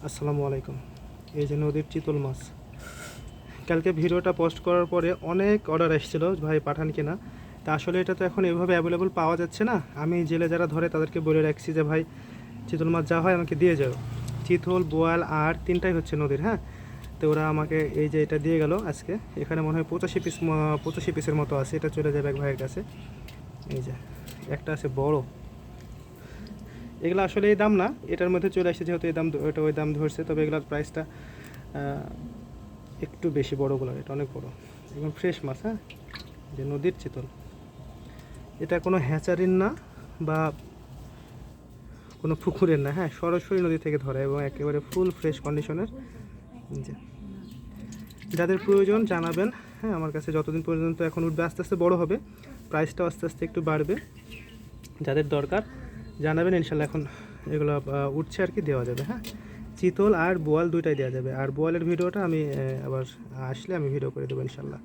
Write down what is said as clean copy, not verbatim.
আসসালামু আলাইকুম। এই যে নদীর চিতল মাছ, কালকে ভিডিওটা পোস্ট করার পরে অনেক অর্ডার এসেছিল, ভাই পাঠান কিনা। তা আসলে এটা তো এখন এভাবে অ্যাভেলেবল পাওয়া যাচ্ছে না। আমি জেলে যারা ধরে তাদেরকে বলে রাখছি যে ভাই চিতল মাছ যা হয় আমাকে দিয়ে যাও। চিতল, বোয়াল আর তিনটাই হচ্ছে নদীর। হ্যাঁ, তো ওরা আমাকে এই যে এটা দিয়ে গেল আজকে। এখানে মনে হয় 85 পিসের মতো আছে। এটা চলে যাবে এক ভাইয়ের কাছে। এই যে একটা আছে বড়। এগুলো আসলে এই দাম না, এটার মধ্যে চলে আসছে যেহেতু এই দাম, এটা ওই দাম ধরছে। তবে এগুলোর প্রাইসটা একটু বেশি বড়গুলো, এটা অনেক বড়, একদম ফ্রেশ মাছ। হ্যাঁ, যে নদীর চিতল, এটা কোনো হ্যাচারির না বা কোনো পুকুরের না। হ্যাঁ, সরাসরি নদী থেকে ধরা এবং একেবারে ফুল ফ্রেশ কন্ডিশনের। যে যাদের প্রয়োজন জানাবেন। হ্যাঁ, আমার কাছে যতদিন পর্যন্ত এখন উঠবে, আস্তে আস্তে বড় হবে, প্রাইসটাও আস্তে আস্তে একটু বাড়বে। যাদের দরকার জানাবেন, ইনশাল্লাহ এখন এগুলো উঠছে আর কি, দেওয়া যাবে। হ্যাঁ, চিতল আর বোয়াল দুইটাই দেওয়া যাবে। আর বোয়ালের ভিডিওটা আমি আবার আসলে আমি ভিডিও করে দেবো ইনশাল্লাহ।